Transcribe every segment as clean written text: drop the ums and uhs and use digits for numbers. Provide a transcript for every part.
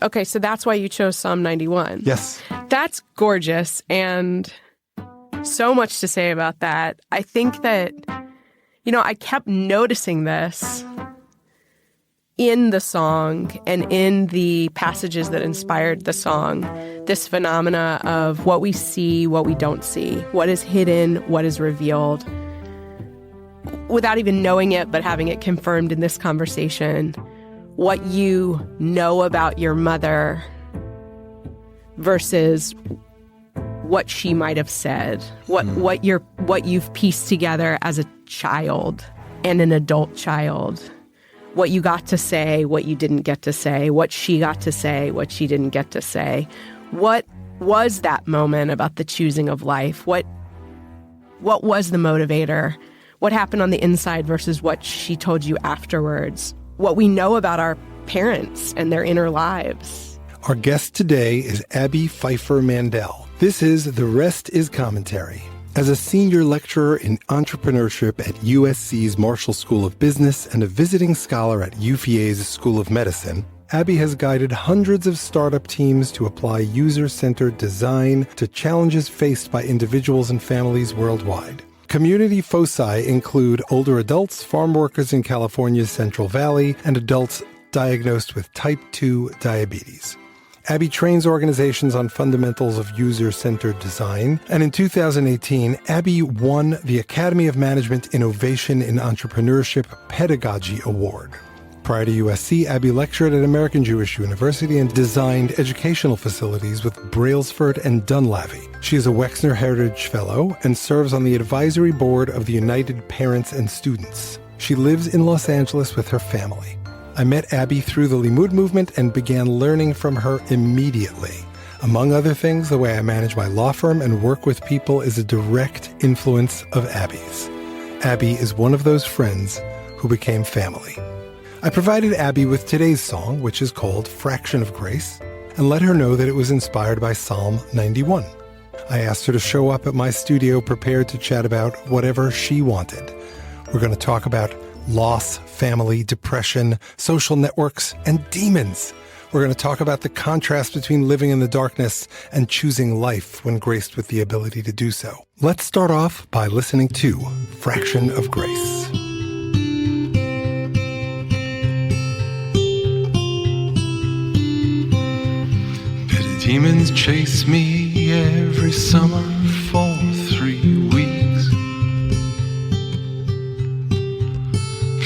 Okay, so that's why you chose Psalm 91. Yes. That's gorgeous, and so much to say about that. I think that, I kept noticing this in the song and in the passages that inspired the song, this phenomena of what we see, what we don't see, what is hidden, what is revealed, without even knowing it, but having it confirmed in this conversation. What you know about your mother versus what she might have said, what you've pieced together as a child and an adult child, what you got to say, what you didn't get to say, what she got to say, what she didn't get to say. What was that moment about the choosing of life? What was the motivator? What happened on the inside versus what she told you afterwards? What we know about our parents and their inner lives. Our guest today is Abby Fifer-Mandell. This is The Rest is Commentary. As a senior lecturer in entrepreneurship at USC's Marshall School of Business and a visiting scholar at UVA's School of Medicine, Abby has guided hundreds of startup teams to apply user-centered design to challenges faced by individuals and families worldwide. Community foci include older adults, farm workers in California's Central Valley, and adults diagnosed with type 2 diabetes. Abby trains organizations on fundamentals of user-centered design, and in 2018, Abby won the Academy of Management Innovation in Entrepreneurship Pedagogy Award. Prior to USC, Abby lectured at American Jewish University and designed educational facilities with Brailsford and Dunlavey. She is a Wexner Heritage Fellow and serves on the advisory board of the United Parents and Students. She lives in Los Angeles with her family. I met Abby through the Limud movement and began learning from her immediately. Among other things, the way I manage my law firm and work with people is a direct influence of Abby's. Abby is one of those friends who became family. I provided Abby with today's song, which is called Fraction of Grace, and let her know that it was inspired by Psalm 91. I asked her to show up at my studio prepared to chat about whatever she wanted. We're going to talk about loss, family, depression, social networks, and demons. We're going to talk about the contrast between living in the darkness and choosing life when graced with the ability to do so. Let's start off by listening to Fraction of Grace. Demons chase me every summer for 3 weeks.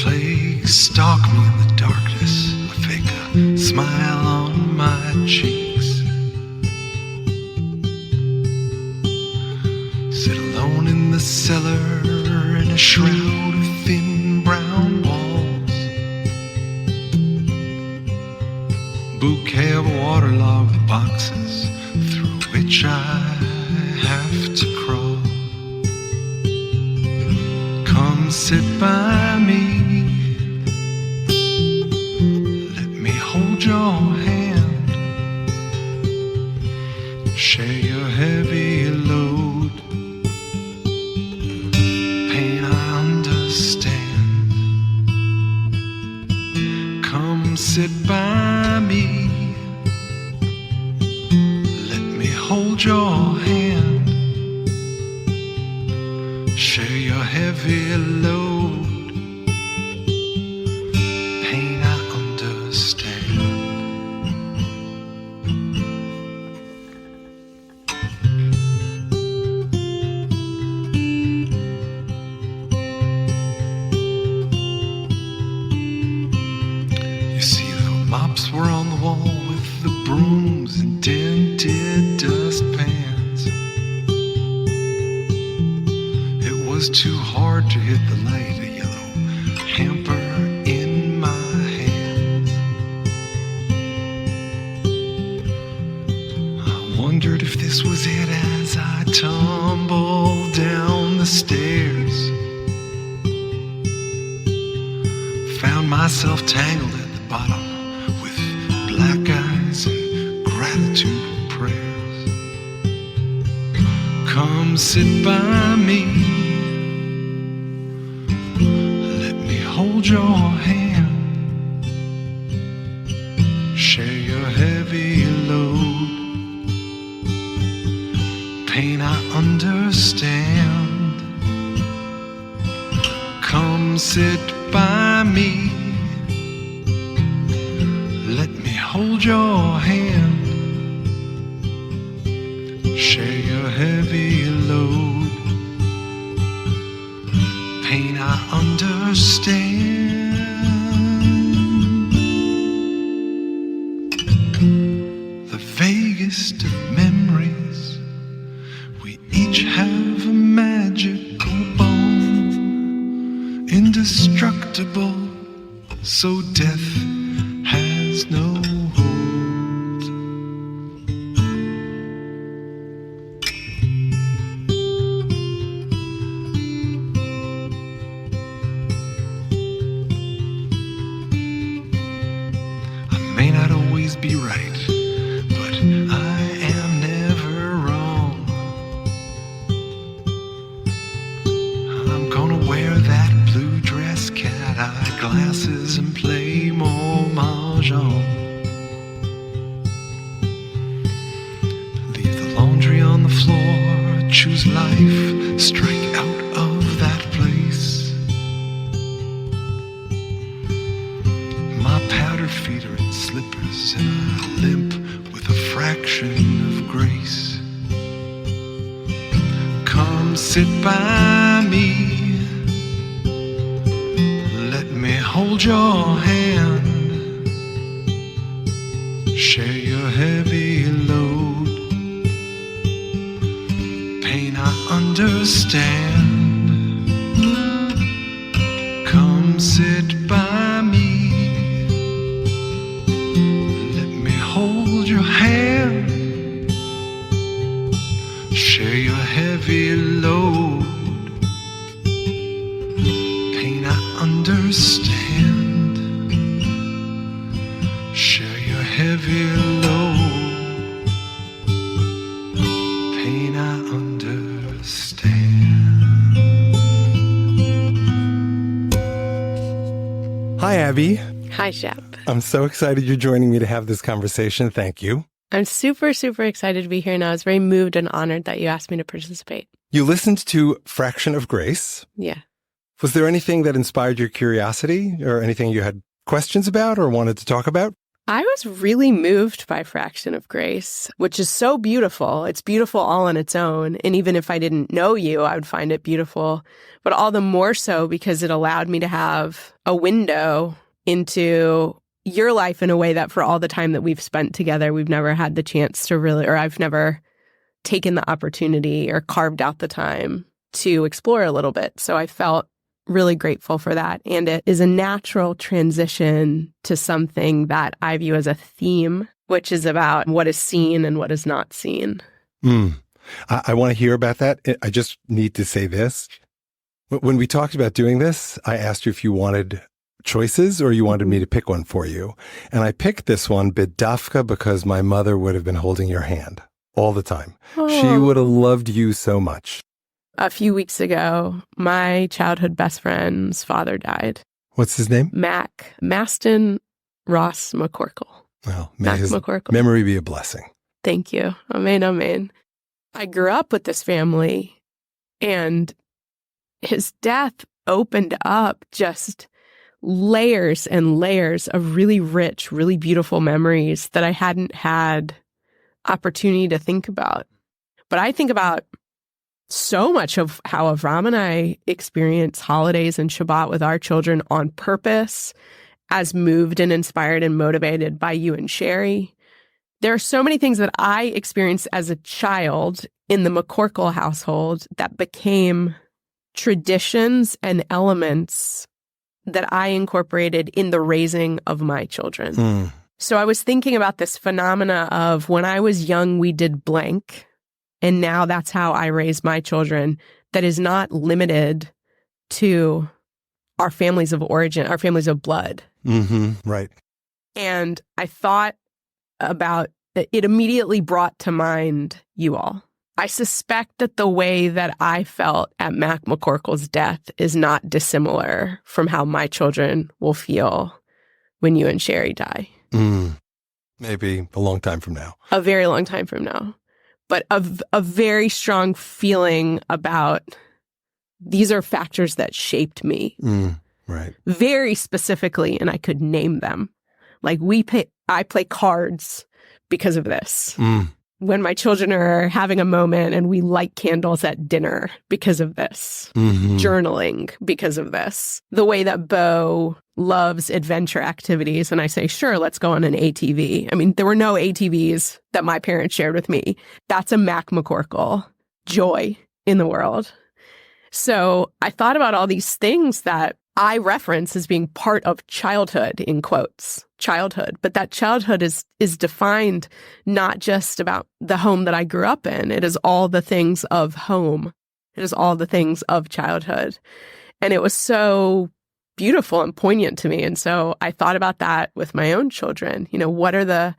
Plagues stalk me in the darkness, a fake smile on my cheeks. Sit alone in the cellar in a shroud of thin brown walls. Bouquet of waterlogged boxes through which I have to crawl. Come sit by me, let me hold your hand, share your heavy load, pain I understand. Come sit by me, hold your hand, share your heavy load, pain I understand. You see, the mops were on the wall with the brooms and dented dustpans. It was too hard to hit the light, a yellow hamper in my hands. I wondered if this was it as I tumbled down the stairs. Found myself tangled at the bottom with black eyes and gratitude and prayers. Come sit by me, let me hold your hand, share your your heavy load. Pain I understand. Come sit by me. Let me hold your hand. Share your heavy load. Pain I understand. The vaguest of memories, we each have a magical bone, indestructible, so death has no hold. I may not always be right, but I am never wrong. I'm gonna wear that blue dress, cat-eye glasses, and play more mahjong. Leave the laundry on the floor, choose life, strike out of that place. My powdered feet are in slippers and I limp with a fraction of grace. Come sit by me. Let me hold your hand. Share your heavy load. Pain I understand. Come sit by me. Let me hold your hand. Share your heavy load. Pain I understand. Share your heavy load. Pain I understand. Hi, Abby. Hi, Shep. I'm so excited you're joining me to have this conversation. Thank you. I'm super, super excited to be here, and I was very moved and honored that you asked me to participate. You listened to Fraction of Grace. Yeah. Was there anything that inspired your curiosity or anything you had questions about or wanted to talk about? I was really moved by Fraction of Grace, which is so beautiful. It's beautiful all on its own. And even if I didn't know you, I would find it beautiful. But all the more so because it allowed me to have a window into your life in a way that for all the time that we've spent together, we've never had the chance to really, or I've never taken the opportunity or carved out the time to explore a little bit. So I felt really grateful for that. And it is a natural transition to something that I view as a theme, which is about what is seen and what is not seen. I want to hear about that. I just need to say this. When we talked about doing this, I asked you if you wanted choices or you wanted me to pick one for you. And I picked this one, Bidafka, because my mother would have been holding your hand all the time. Oh. She would have loved you so much. A few weeks ago, my childhood best friend's father died. What's his name? Maston Ross McCorkle. Well, may Mac his McCorkle. memory be a blessing. Thank you. Amen, amen. I grew up with this family, and his death opened up just layers and layers of really rich, really beautiful memories that I hadn't had opportunity to think about. But I think about so much of how Avram and I experience holidays and Shabbat with our children on purpose, as moved and inspired and motivated by you and Sherry. There are so many things that I experienced as a child in the McCorkle household that became traditions and elements that I incorporated in the raising of my children. So I was thinking about this phenomena of when I was young, we did blank. And now that's how I raise my children. That is not limited to our families of origin, our families of blood. Right. And I thought about it immediately brought to mind you all. I suspect that the way that I felt at Mac McCorkle's death is not dissimilar from how my children will feel when you and Sherry die. Man, Maybe a long time from now. A very long time from now. But a very strong feeling about these are factors that shaped me. Right. Very specifically, and I could name them. Like I play cards because of this. When my children are having a moment and we light candles at dinner because of this. Journaling because of this. The way that Bo loves adventure activities and I say, sure, let's go on an ATV. I mean, there were no ATVs that my parents shared with me. That's a Mac McCorkle joy in the world. So I thought about all these things that I reference as being part of childhood, in quotes, childhood. But that childhood is defined not just about the home that I grew up in. It is all the things of home. It is all the things of childhood. And it was so beautiful and poignant to me. And so I thought about that with my own children. You know, what are the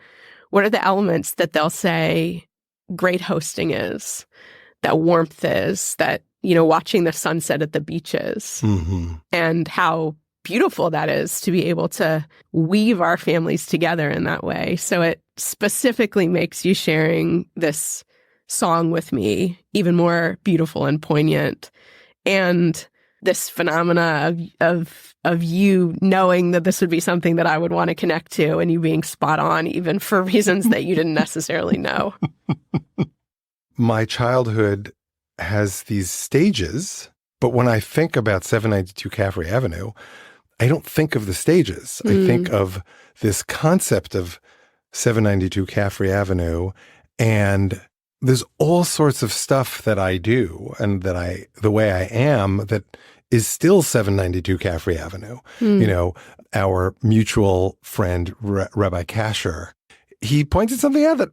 elements that they'll say great hosting is, that warmth is, that, you know, watching the sunset at the beaches, and how beautiful that is to be able to weave our families together in that way. So it specifically makes you sharing this song with me even more beautiful and poignant. And this phenomena of you knowing that this would be something that I would want to connect to, and you being spot on even for reasons that you didn't necessarily know. My childhood has these stages, but when I think about 792 Caffrey Avenue, I don't think of the stages. I think of this concept of 792 Caffrey Avenue, and there's all sorts of stuff that I do and that the way I am that is still 792 Caffrey Avenue. You know, our mutual friend, Rabbi Kasher, he pointed something out that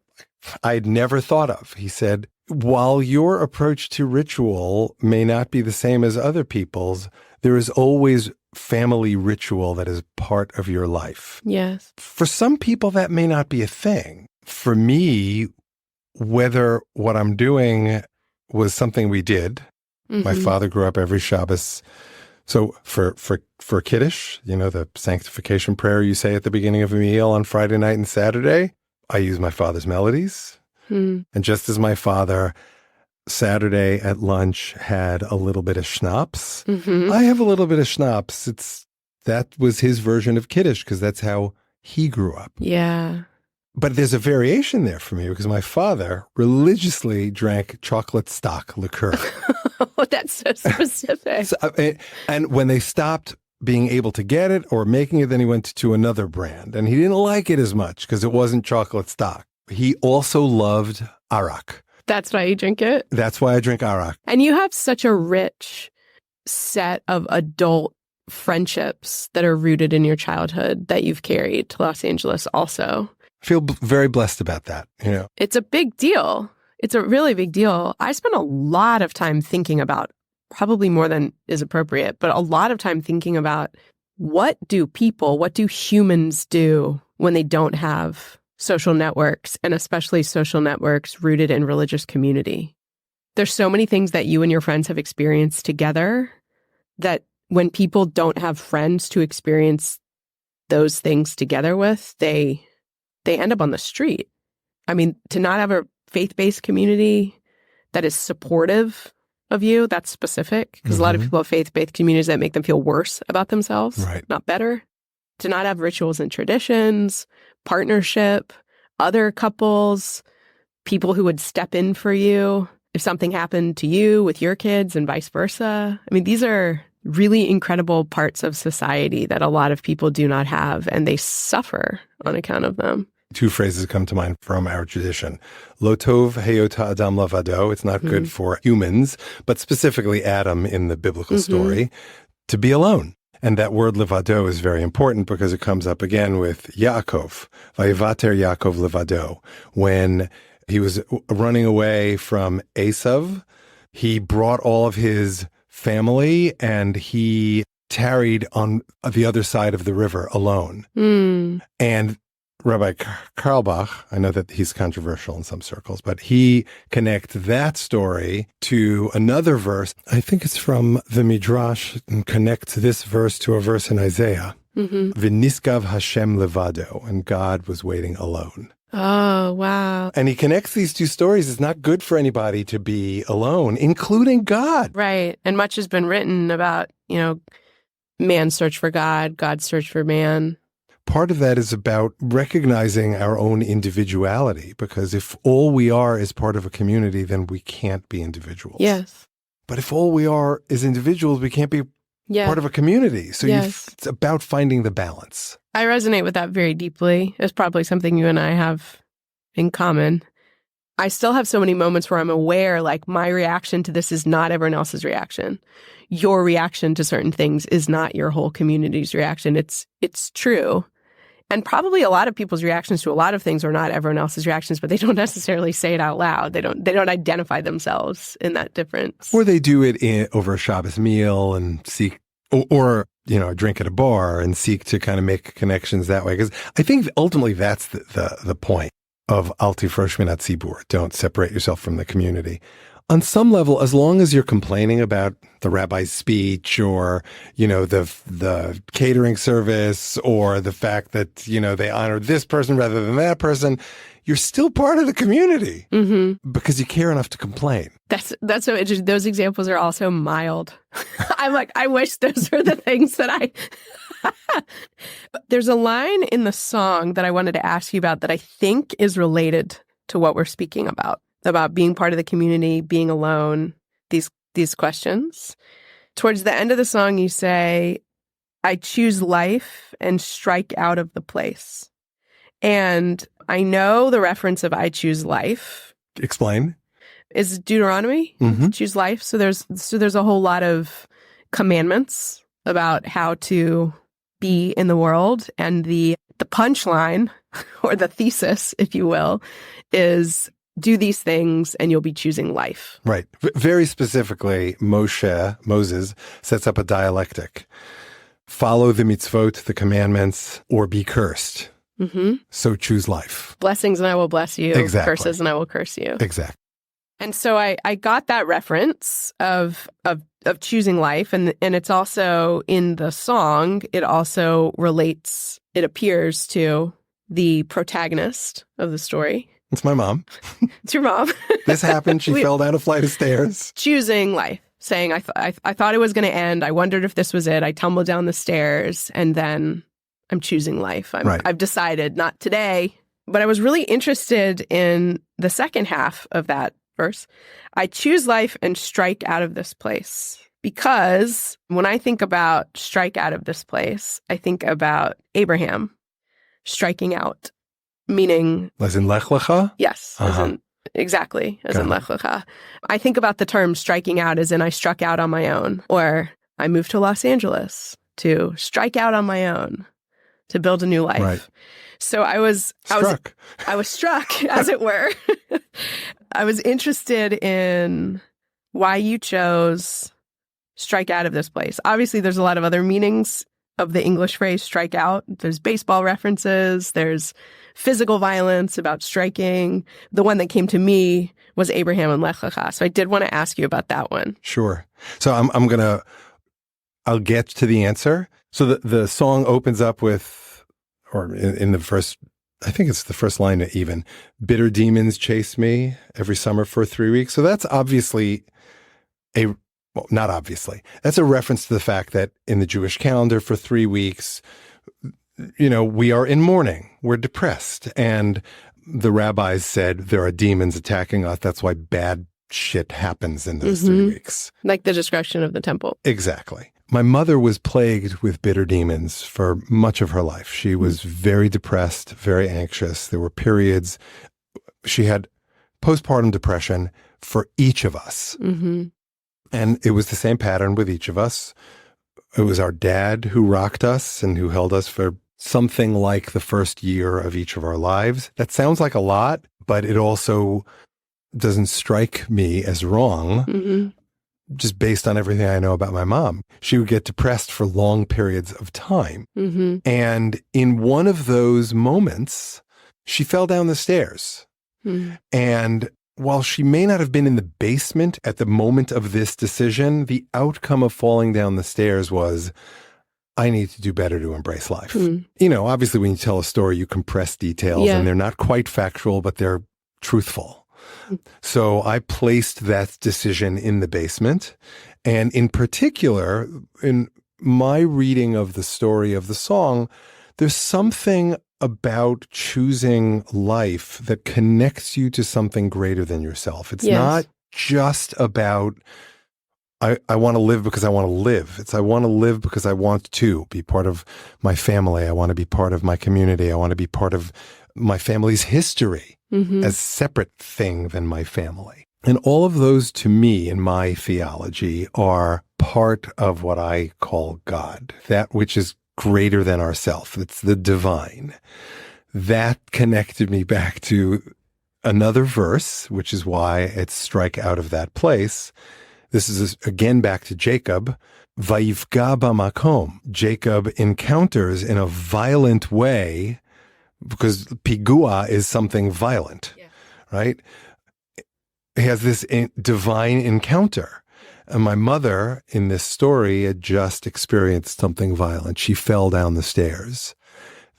I'd never thought of. He said, while your approach to ritual may not be the same as other people's, there is always family ritual that is part of your life. Yes. For some people, that may not be a thing. For me, whether what I'm doing was something we did, my father grew up every Shabbos. So for Kiddush, you know, the sanctification prayer you say at the beginning of a meal on Friday night and Saturday, I use my father's melodies. And just as my father Saturday at lunch had a little bit of schnapps, I have a little bit of schnapps. That was his version of Kiddush because that's how he grew up. Yeah. But there's a variation there for me because my father religiously drank chocolate stock liqueur. Oh, that's so specific. And when they stopped being able to get it or making it, then he went to another brand. And he didn't like it as much because it wasn't chocolate stock. He also loved arak. That's why you drink it? That's why I drink arak. And you have such a rich set of adult friendships that are rooted in your childhood that you've carried to Los Angeles also. I feel very blessed about that. You know, it's a big deal. It's a really big deal. I spent a lot of time thinking about, probably more than is appropriate, but a lot of time thinking about what do humans do when they don't have social networks, and especially social networks rooted in religious community. There's so many things that you and your friends have experienced together that when people don't have friends to experience those things together with, they end up on the street. I mean, to not have a faith-based community that is supportive of you, that's specific, because a lot of people have faith-based communities that make them feel worse about themselves, right, not better. To not have rituals and traditions, partnership, other couples, people who would step in for you if something happened to you with your kids and vice versa. I mean, these are really incredible parts of society that a lot of people do not have, and they suffer on account of them. Two phrases come to mind from our tradition. Lo tov heyot adam lavado. It's not good for humans, but specifically Adam in the biblical story, to be alone. And that word levado is very important because it comes up again with Yaakov. Vayivater Yaakov levado. When he was running away from Esav, he brought all of his family and he tarried on the other side of the river alone. And Rabbi Karlbach, I know that he's controversial in some circles, but he connects that story to another verse. I think it's from the Midrash, and connects this verse to a verse in Isaiah. V'niskav Hashem levado, and God was waiting alone. Oh, wow. And he connects these two stories. It's not good for anybody to be alone, including God. Right. And much has been written about, man's search for God, God's search for man. Part of that is about recognizing our own individuality, because if all we are is part of a community, then we can't be individuals. Yes. But if all we are is individuals, we can't be part of a community. So it's about finding the balance. I resonate with that very deeply. It's probably something you and I have in common. I still have so many moments where I'm aware, like, my reaction to this is not everyone else's reaction. Your reaction to certain things is not your whole community's reaction. It's true. And probably a lot of people's reactions to a lot of things are not everyone else's reactions, but they don't necessarily say it out loud. They don't identify themselves in that difference. Or they do it over a Shabbos meal and seek, or a drink at a bar and seek to kind of make connections that way. Because I think ultimately that's the point of Al tifrosh min hatzibur. Don't separate yourself from the community. On some level, as long as you're complaining about the rabbi's speech or, the catering service or the fact that, they honor this person rather than that person, you're still part of the community because you care enough to complain. That's so interesting. Those examples are also mild. I'm like, I wish those were the things that There's a line in the song that I wanted to ask you about that I think is related to what we're speaking about being part of the community, being alone, these questions. Towards the end of the song, you say, I choose life and strike out of the place. And I know the reference of I choose life. Explain. Is Deuteronomy. Choose life. So there's a whole lot of commandments about how to be in the world. And the punchline, or the thesis, if you will, is do these things and you'll be choosing life. Right. Very specifically, Moses sets up a dialectic. Follow the mitzvot, the commandments, or be cursed. So choose life. Blessings and I will bless you. Exactly. Curses and I will curse you. Exactly. And so I got that reference of choosing life. And it's also in the song, it also relates, it appears to the protagonist of the story. It's my mom. It's your mom. This happened. She fell down a flight of stairs. Choosing life, saying, I thought it was going to end. I wondered if this was it. I tumbled down the stairs and then I'm choosing life. I've decided, not today. But I was really interested in the second half of that verse. I choose life and strike out of this place. Because when I think about strike out of this place, I think about Abraham striking out. Meaning... As in Lech Lecha? Yes. Exactly. As in Lech Lecha. I think about the term striking out as in I struck out on my own. Or I moved to Los Angeles to strike out on my own, to build a new life. Right. So I was struck, as it were. I was interested in why you chose strike out of this place. Obviously, there's a lot of other meanings of the English phrase strike out. There's baseball references. There's physical violence about striking. The one that came to me was Abraham and Lech Lecha. So I did want to ask you about that one. Sure. So I'll get to the answer. So the song opens up with, or in the first, I think it's the first line even, bitter demons chase me every summer for 3 weeks. So that's obviously not obviously. That's a reference to the fact that in the Jewish calendar for 3 weeks, we are in mourning. We're depressed. And the rabbis said there are demons attacking us. That's why bad shit happens in those 3 weeks. Like the destruction of the temple. Exactly. My mother was plagued with bitter demons for much of her life. She was very depressed, very anxious. There were periods. She had postpartum depression for each of us. And it was the same pattern with each of us. It was our dad who rocked us and who held us for something like the first year of each of our lives. That sounds like a lot, but it also doesn't strike me as wrong, just based on everything I know about my mom. She would get depressed for long periods of time. And in one of those moments, she fell down the stairs. And while she may not have been in the basement at the moment of this decision, the outcome of falling down the stairs was I need to do better to embrace life. Obviously when you tell a story, you compress details and they're not quite factual, but they're truthful. So I placed that decision in the basement. And in particular, in my reading of the story of the song, there's something about choosing life that connects you to something greater than yourself. It's not just about, I want to live because I want to live. It's I want to live because I want to be part of my family. I want to be part of my community. I want to be part of my family's history as separate thing than my family. And all of those, to me, in my theology, are part of what I call God, that which is greater than ourself. It's the divine. That connected me back to another verse, which is why it's strike out of that place. This is again back to Jacob. Vayivga b'makom. Jacob encounters in a violent way, because pigua is something violent, right? He has this divine encounter. And my mother in this story had just experienced something violent. She fell down the stairs.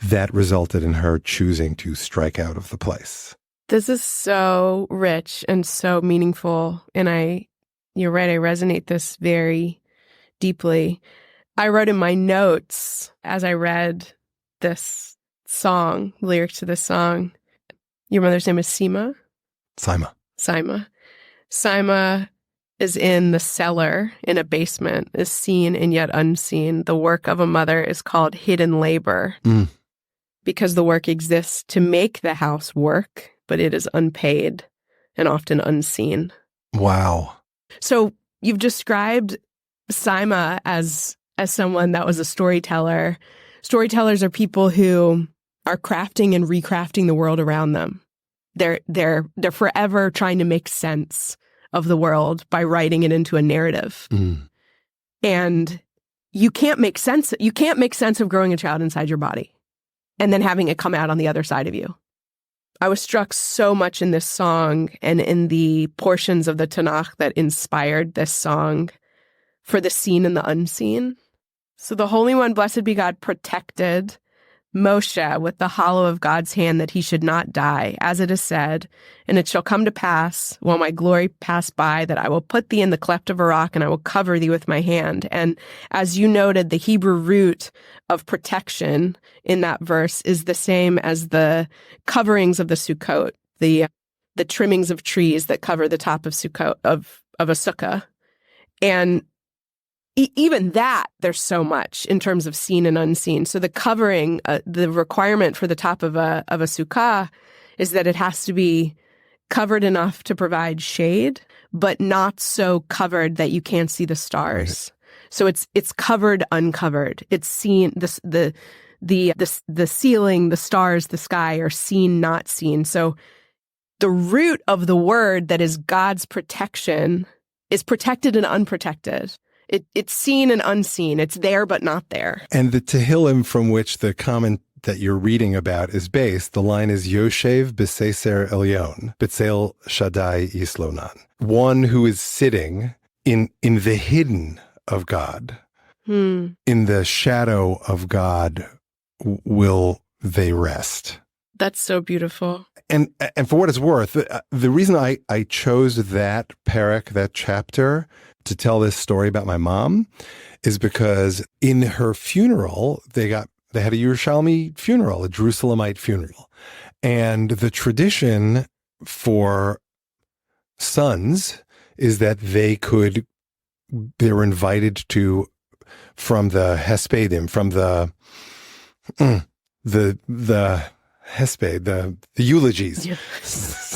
That resulted in her choosing to strike out of the place. This is so rich and so meaningful. And you're right, I resonate this very deeply. I wrote in my notes as I read this song, lyrics to this song, your mother's name is Sima? Sima is in the cellar in a basement, is seen and yet unseen. The work of a mother is called hidden labor because the work exists to make the house work, but it is unpaid and often unseen. Wow. So you've described Sima as someone that was a storyteller. Storytellers are people who are crafting and recrafting the world around them. They're forever trying to make sense of the world by writing it into a narrative. And you can't make sense of growing a child inside your body and then having it come out on the other side of you. I was struck so much in this song and in the portions of the Tanakh that inspired this song for the seen and the unseen. So the Holy One, blessed be God, protected Moshe with the hollow of God's hand that he should not die, as it is said, and it shall come to pass, while my glory pass by, that I will put thee in the cleft of a rock and I will cover thee with my hand. And as you noted, the Hebrew root of protection in that verse is the same as the coverings of the Sukkot, the trimmings of trees that cover the top of Sukkot, of a sukkah. And even that, there's so much in terms of seen and unseen. So the covering, the requirement for the top of a sukkah is that it has to be covered enough to provide shade, but not so covered that you can't see the stars. Right. So it's covered, uncovered. It's seen, the ceiling, the stars, the sky are seen, not seen. So the root of the word that is God's protection is protected and unprotected. It's seen and unseen. It's there, but not there. And the Tehillim from which the comment that you're reading about is based, the line is Yoshev b'Seser Elyon, B'Tzel Shaddai Yislonan. One who is sitting in the hidden of God, in the shadow of God will they rest. That's so beautiful. And for what it's worth, the reason I chose that parak, that chapter, to tell this story about my mom is because in her funeral, they had a Yerushalmi funeral, a Jerusalemite funeral. And the tradition for sons is that they were invited to, from the Hespedim, from the Hesped, the eulogies. Yeah.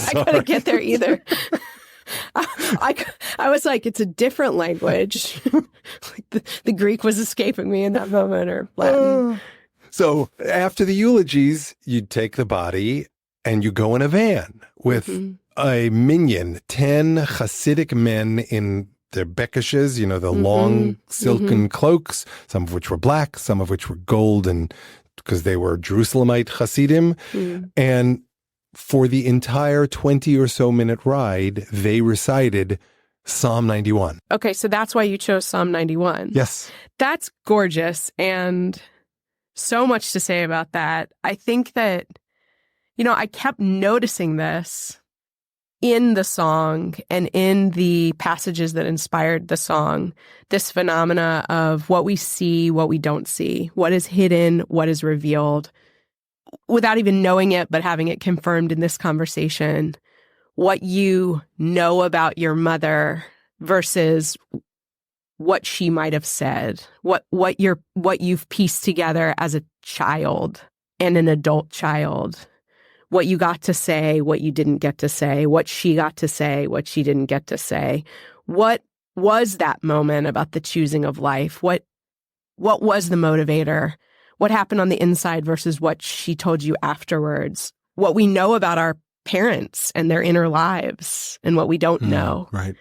I couldn't get there either. I was like, it's a different language. Like the Greek was escaping me in that moment, or Latin. So after the eulogies, you'd take the body and you go in a van with a minyan, 10 Hasidic men in their bekishes, the long silken cloaks, some of which were black, some of which were gold, and because they were Jerusalemite Hasidim. And for the entire 20 or so minute ride, they recited Psalm 91. Okay, so that's why you chose Psalm 91. Yes. That's gorgeous, and so much to say about that. I think that, I kept noticing this in the song and in the passages that inspired the song, this phenomena of what we see, what we don't see, what is hidden, what is revealed, without even knowing it, but having it confirmed in this conversation, what you know about your mother versus what she might have said, what you've pieced together as a child and an adult child, what you got to say, what you didn't get to say, what she got to say, what she didn't get to say. What was that moment about the choosing of life? What was the motivator? What happened on the inside versus what she told you afterwards? What we know about our parents and their inner lives and what we don't know. Right.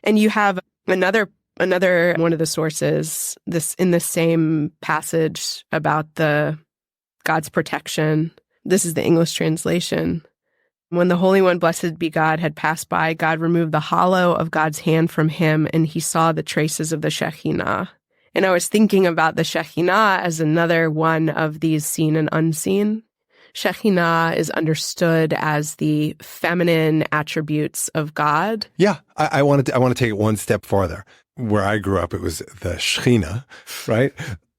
And you have another one of the sources in the same passage about God's protection. This is the English translation. When the Holy One, blessed be God, had passed by, God removed the hollow of God's hand from him, and he saw the traces of the Shekhinah. And I was thinking about the Shekhinah as another one of these seen and unseen. Shekhinah is understood as the feminine attributes of God. Yeah, I want to take it one step farther. Where I grew up, it was the Shekhinah, right?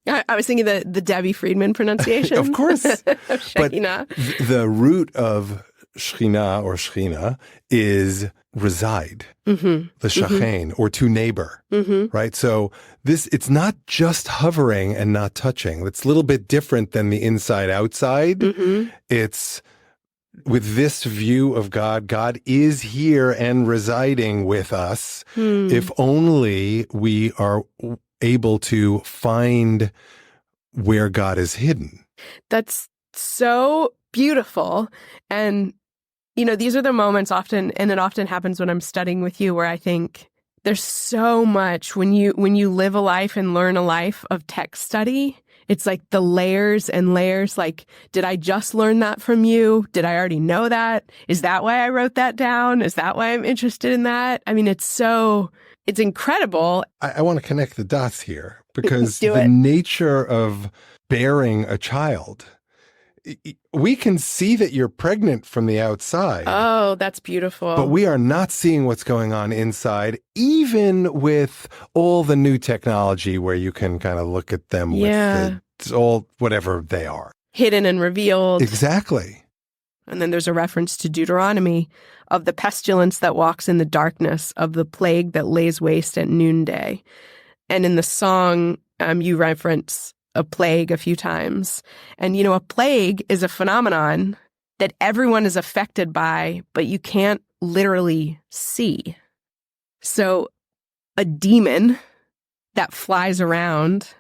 I was thinking the Debbie Friedman pronunciation. Of course. Of But Shekhinah. the root of Shekhinah or Shekhinah is reside, the shachen, or to neighbor, right? So it's not just hovering and not touching. It's a little bit different than the inside-outside. It's with this view of God, God is here and residing with us. If only we are able to find where God is hidden. That's so beautiful. And, these are the moments often, and it often happens when I'm studying with you, where I think there's so much when you live a life and learn a life of text study. It's like the layers and layers, like, did I just learn that from you? Did I already know that? Is that why I wrote that down? Is that why I'm interested in that? I mean, it's incredible. I want to connect the dots here because Do the it. nature of bearing a child, we can see that you're pregnant from the outside. Oh, that's beautiful. But we are not seeing what's going on inside, even with all the new technology where you can kind of look at them with all whatever they are. Hidden and revealed. Exactly. And then there's a reference to Deuteronomy of the pestilence that walks in the darkness, of the plague that lays waste at noonday. And in the song, you reference a plague a few times. And, a plague is a phenomenon that everyone is affected by, but you can't literally see. So a demon that flies around,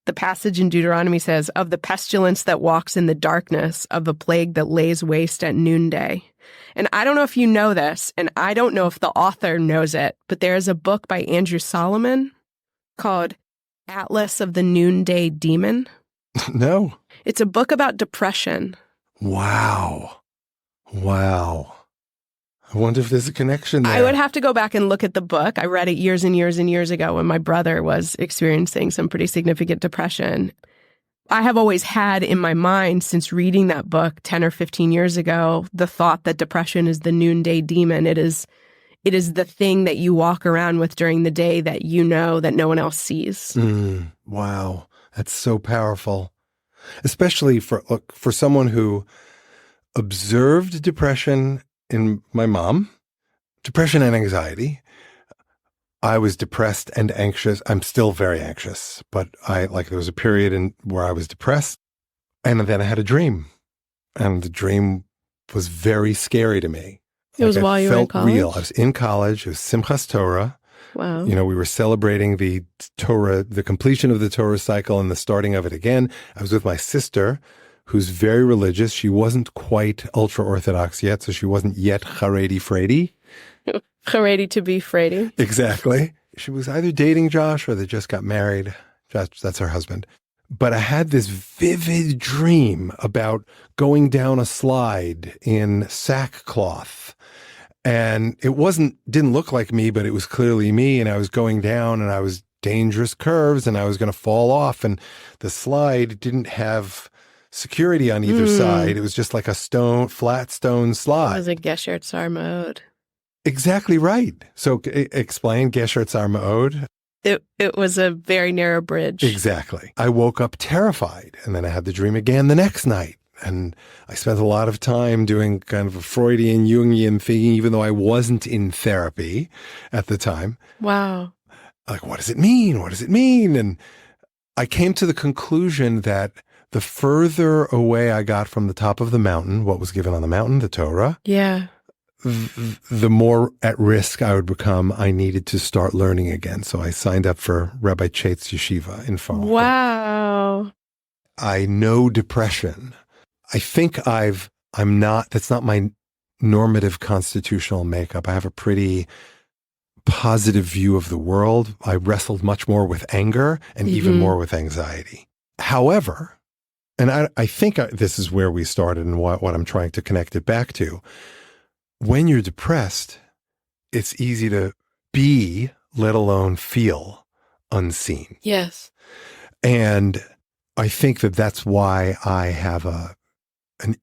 the passage in Deuteronomy says, of the pestilence that walks in the darkness, of the plague that lays waste at noonday. And I don't know if you know this, and I don't know if the author knows it, but there is a book by Andrew Solomon called Atlas of the Noonday Demon. No. It's a book about depression. Wow. I wonder if there's a connection there. I would have to go back and look at the book. I read it years and years and years ago when my brother was experiencing some pretty significant depression. I have always had in my mind, since reading that book 10 or 15 years ago, the thought that depression is the noonday demon. It is the thing that you walk around with during the day that you know that no one else sees. Wow. That's so powerful. Especially for someone who observed depression in my mom, depression and anxiety. I was depressed and anxious. I'm still very anxious, but there was a period where I was depressed, and then I had a dream, and the dream was very scary to me. It was while you were in college? It felt real. I was in college. It was Simchas Torah. Wow. We were celebrating the Torah, the completion of the Torah cycle and the starting of it again. I was with my sister, who's very religious. She wasn't quite ultra-Orthodox yet, so she wasn't yet Haredi-Fredi. Haredi to be Frady. Exactly. She was either dating Josh or they just got married. Josh, that's her husband. But I had this vivid dream about going down a slide in sackcloth And it didn't look like me, but it was clearly me. And I was going down and I was dangerous curves and I was going to fall off. And the slide didn't have security on either side. It was just like a flat stone slide. It was a Geschertsar mode. Exactly right. So explain Geschertsar mode. It was a very narrow bridge. Exactly. I woke up terrified and then I had the dream again the next night. And I spent a lot of time doing kind of a Freudian, Jungian thinking, even though I wasn't in therapy at the time. Wow. Like, what does it mean? What does it mean? And I came to the conclusion that the further away I got from the top of the mountain, what was given on the mountain, the Torah, yeah, the more at risk I would become. I needed to start learning again. So I signed up for Rabbi Chait's yeshiva in Fall. Wow. I know depression. I think that's not my normative constitutional makeup. I have a pretty positive view of the world. I wrestled much more with anger and even more with anxiety. However, and I think this is where we started and what I'm trying to connect it back to. When you're depressed, it's easy to be, let alone feel, unseen. Yes. And I think that's why I have an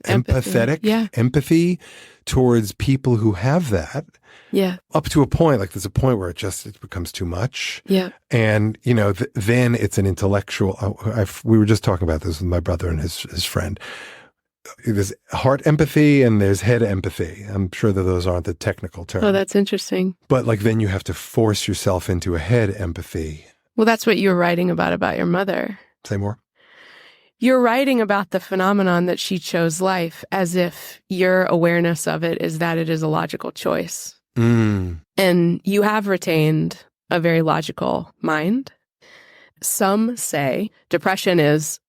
empathetic empathy towards people who have that. Yeah. Up to a point, like there's a point where it becomes too much. Yeah. And, then it's an intellectual, we were just talking about this with my brother and his friend. There's heart empathy and there's head empathy. I'm sure that those aren't the technical terms. Oh, that's interesting. But then you have to force yourself into a head empathy. Well, that's what you were writing about your mother. Say more. You're writing about the phenomenon that she chose life as if your awareness of it is that it is a logical choice. And you have retained a very logical mind. Some say depression is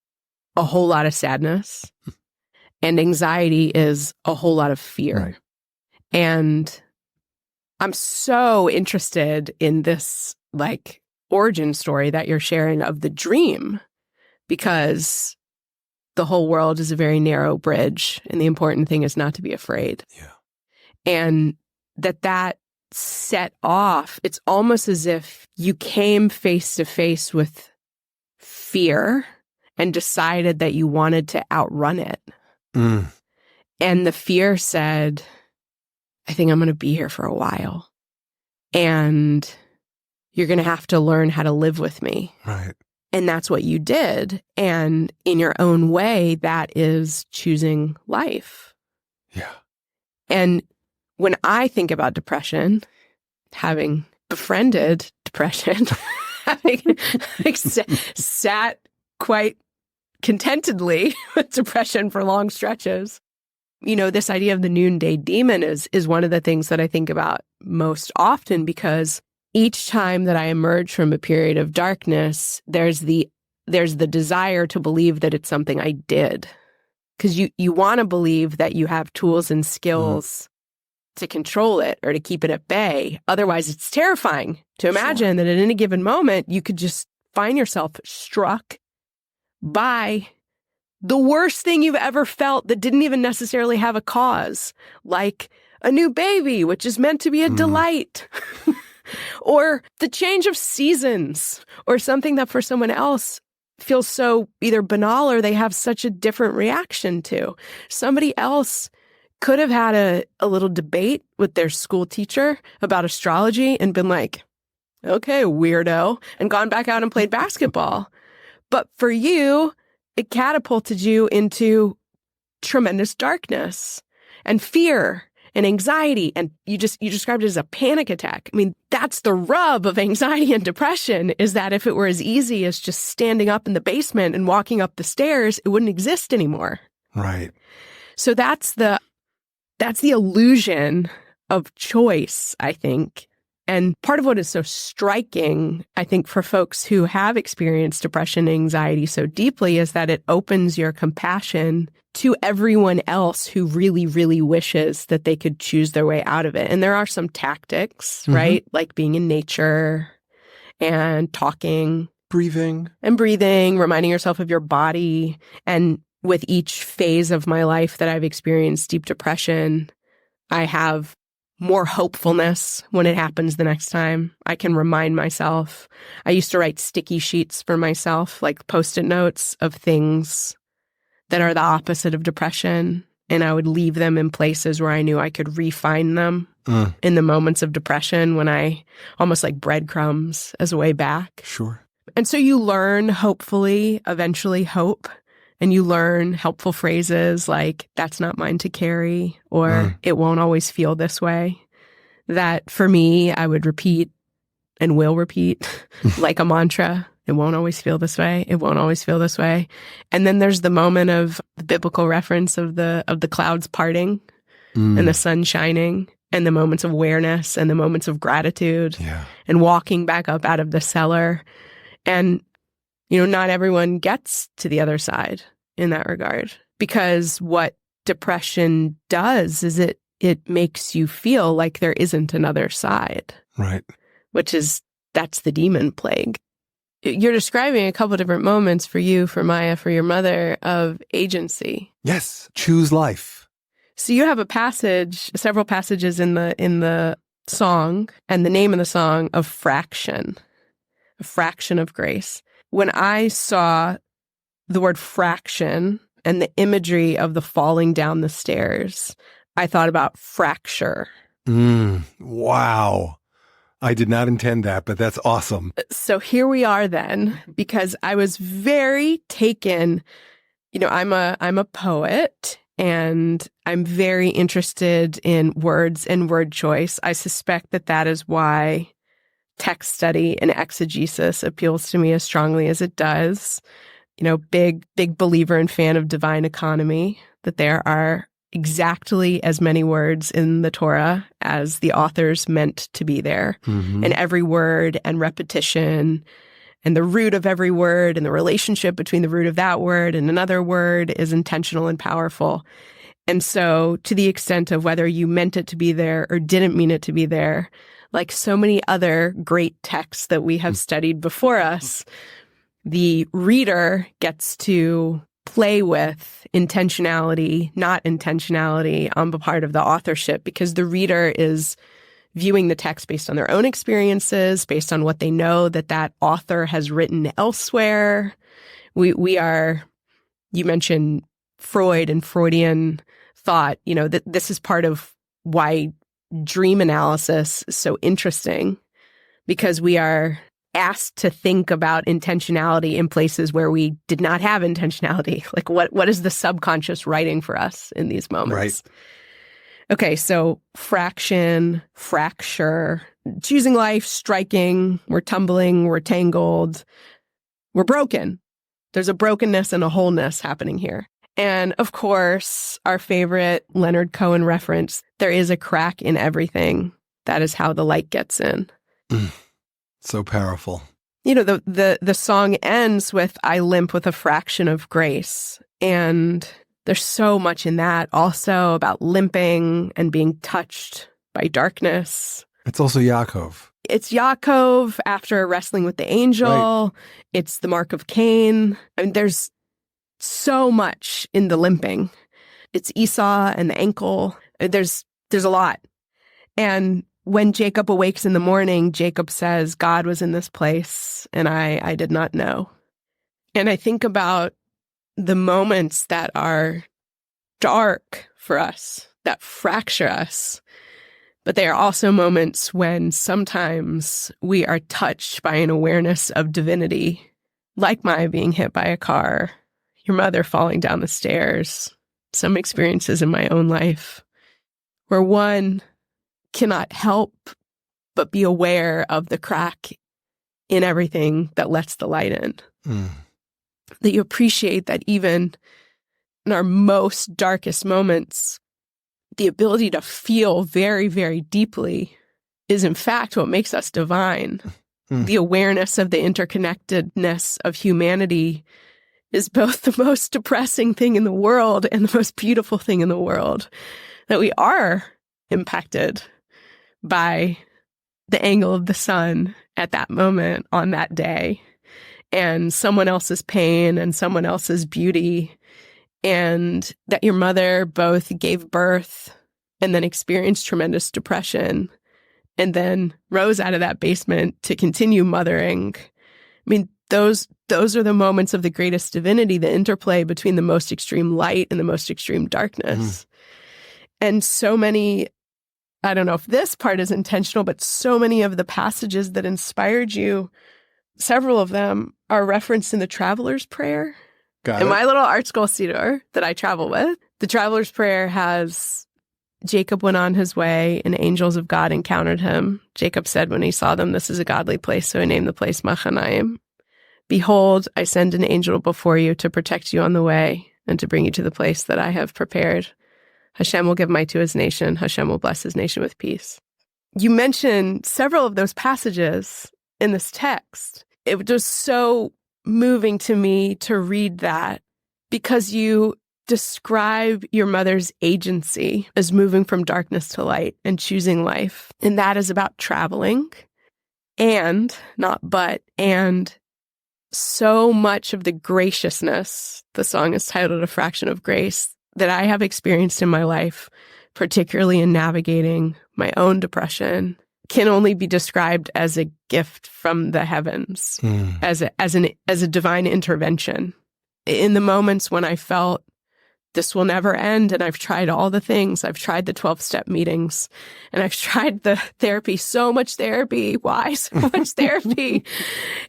a whole lot of sadness and anxiety is a whole lot of fear. Right. And I'm so interested in this origin story that you're sharing of the dream, because the whole world is a very narrow bridge and the important thing is not to be afraid. Yeah. And that set off, it's almost as if you came face to face with fear and decided that you wanted to outrun it. And the fear said, I think I'm going to be here for a while. And you're going to have to learn how to live with me. Right. And that's what you did. And in your own way, that is choosing life. Yeah. And when I think about depression, having befriended depression, having sat quite contentedly with depression for long stretches, this idea of the noonday demon is one of the things that I think about most often, because each time that I emerge from a period of darkness, there's the desire to believe that it's something I did. Because you want to believe that you have tools and skills to control it or to keep it at bay. Otherwise, it's terrifying to imagine that at any given moment, you could just find yourself struck by the worst thing you've ever felt that didn't even necessarily have a cause, like a new baby, which is meant to be a delight. Or the change of seasons, or something that for someone else feels so either banal or they have such a different reaction to. Somebody else could have had a little debate with their school teacher about astrology and been like, okay, weirdo, and gone back out and played basketball. But for you, it catapulted you into tremendous darkness and fear and anxiety, and you described it as a panic attack. I mean, that's the rub of anxiety and depression, is that if it were as easy as just standing up in the basement and walking up the stairs, it wouldn't exist anymore. Right. So that's the illusion of choice, I think. And part of what is so striking, I think, for folks who have experienced depression and anxiety so deeply is that it opens your compassion to everyone else who really, really wishes that they could choose their way out of it. And there are some tactics, right? Like being in nature and talking. Breathing, reminding yourself of your body. And with each phase of my life that I've experienced deep depression, I have more hopefulness when it happens the next time. I can remind myself. I used to write sticky sheets for myself, like Post-it notes of things that are the opposite of depression. And I would leave them in places where I knew I could refine them in the moments of depression, when I almost like breadcrumbs as a way back. Sure. And so you learn, hopefully, eventually hope. And you learn helpful phrases like, that's not mine to carry, or it won't always feel this way. That for me, I would repeat and will repeat like a mantra. It won't always feel this way. It won't always feel this way. And then there's the moment of the biblical reference of the clouds parting and the sun shining, and the moments of awareness and the moments of gratitude and walking back up out of the cellar. And not everyone gets to the other side in that regard, because what depression does is it makes you feel like there isn't another side. Right. That's the demon plague. You're describing a couple different moments for you, for Maya, for your mother, of agency. Yes. Choose life. So you have several passages in the song, and the name of the song of fraction, a fraction of grace. When I saw the word fraction and the imagery of the falling down the stairs, I thought about fracture. Wow. I did not intend that, but that's awesome. So here we are then, because I was very taken. I'm a poet, and I'm very interested in words and word choice. I suspect that is why text study and exegesis appeals to me as strongly as it does. Big believer and fan of divine economy, that there are exactly as many words in the Torah as the authors meant to be there. And every word and repetition and the root of every word and the relationship between the root of that word and another word is intentional and powerful. And so to the extent of whether you meant it to be there or didn't mean it to be there, like so many other great texts that we have studied before us, the reader gets to play with intentionality, not intentionality on the part of the authorship, because the reader is viewing the text based on their own experiences, based on what they know that author has written elsewhere. We are, you mentioned Freud and Freudian thought, that this is part of why dream analysis is so interesting, because we are asked to think about intentionality in places where we did not have intentionality. Like what is the subconscious writing for us in these moments? Right. Okay, so fraction, fracture, choosing life, striking, we're tumbling, we're tangled, we're broken. There's a brokenness and a wholeness happening here. And of course, our favorite Leonard Cohen reference, there is a crack in everything. That is how the light gets in. So powerful. The song ends with, I limp with a fraction of grace. And there's so much in that also about limping and being touched by darkness. It's also Yaakov. It's Yaakov after wrestling with the angel. Right. It's the mark of Cain. I mean, there's so much in the limping. It's Esau and the ankle. There's a lot. And when Jacob awakes in the morning, Jacob says, God was in this place and I did not know. And I think about the moments that are dark for us, that fracture us. But they are also moments when sometimes we are touched by an awareness of divinity, like Maya being hit by a car, your mother falling down the stairs, some experiences in my own life, where one cannot help but be aware of the crack in everything that lets the light in. That you appreciate that even in our most darkest moments, the ability to feel very, very deeply is in fact what makes us divine. The awareness of the interconnectedness of humanity is both the most depressing thing in the world and the most beautiful thing in the world. That we are impacted by the angle of the sun at that moment on that day, and someone else's pain and someone else's beauty, and that your mother both gave birth and then experienced tremendous depression and then rose out of that basement to continue mothering. I mean, those are the moments of the greatest divinity, the interplay between the most extreme light and the most extreme darkness. And so many, I don't know if this part is intentional, but so many of the passages that inspired you, several of them are referenced in the Traveler's Prayer. In my little art school siddur that I travel with, the Traveler's Prayer has Jacob went on his way and angels of God encountered him. Jacob said when he saw them, this is a godly place, so he named the place Machanaim. Behold, I send an angel before you to protect you on the way and to bring you to the place that I have prepared. Hashem will give might to his nation. Hashem will bless his nation with peace. You mentioned several of those passages in this text. It was so moving to me to read that because you describe your mother's agency as moving from darkness to light and choosing life. And that is about traveling and, not but, and so much of the graciousness, the song is titled A Fraction of Grace, that I have experienced in my life, particularly in navigating my own depression, can only be described as a gift from the heavens, as a divine intervention. In the moments when I felt this will never end, and I've tried all the things. I've tried the 12-step meetings, and I've tried the therapy, so much therapy. Why so much therapy?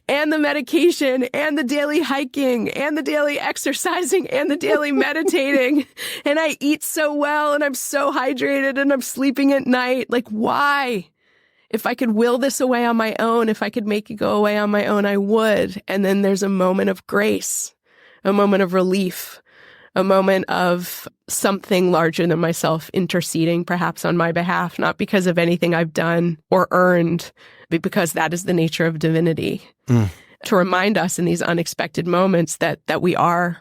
And the medication, and the daily hiking, and the daily exercising, and the daily meditating. And I eat so well, and I'm so hydrated, and I'm sleeping at night. Like, why? If I could will this away on my own, if I could make it go away on my own, I would. And then there's a moment of grace, a moment of relief, a moment of something larger than myself interceding perhaps on my behalf, not because of anything I've done or earned, but because that is the nature of divinity. To remind us in these unexpected moments that we are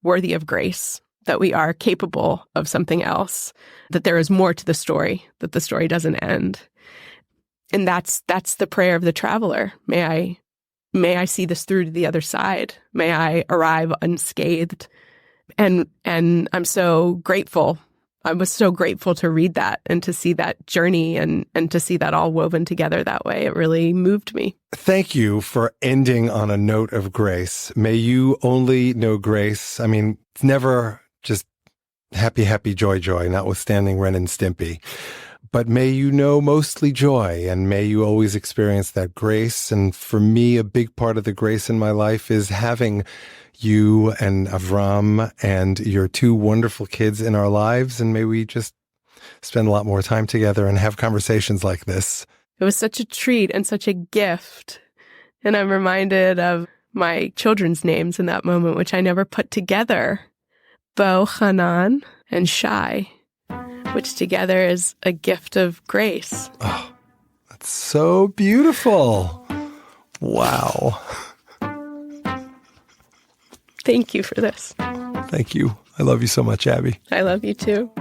worthy of grace, that we are capable of something else, that there is more to the story, that the story doesn't end. And that's the prayer of the traveler. May I see this through to the other side. May I arrive unscathed. And I'm so grateful. I was so grateful to read that and to see that journey and to see that all woven together that way. It really moved me. Thank you for ending on a note of grace. May you only know grace. I mean, it's never just happy, happy, joy, joy, notwithstanding Ren and Stimpy. But may you know mostly joy, and may you always experience that grace. And for me, a big part of the grace in my life is having you and Avram and your two wonderful kids in our lives. And may we just spend a lot more time together and have conversations like this. It was such a treat and such a gift. And I'm reminded of my children's names in that moment, which I never put together. Bo, Hanan, and Shai, which together is a gift of grace. Oh, that's so beautiful. Wow. Thank you for this. Thank you. I love you so much, Abby. I love you too.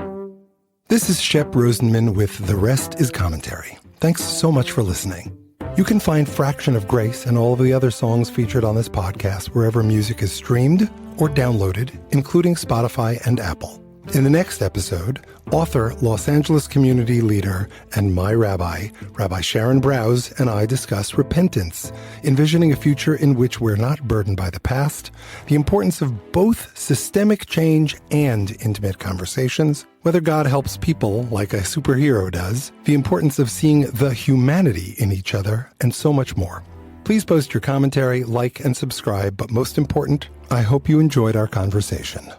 This is Shep Rosenman with The Rest is Commentary. Thanks so much for listening. You can find Fraction of Grace and all of the other songs featured on this podcast wherever music is streamed or downloaded, including Spotify and Apple. In the next episode, author, Los Angeles community leader, and my rabbi, Rabbi Sharon Browse, and I discuss repentance, envisioning a future in which we're not burdened by the past, the importance of both systemic change and intimate conversations, whether God helps people like a superhero does, the importance of seeing the humanity in each other, and so much more. Please post your commentary, like, and subscribe, but most important, I hope you enjoyed our conversation.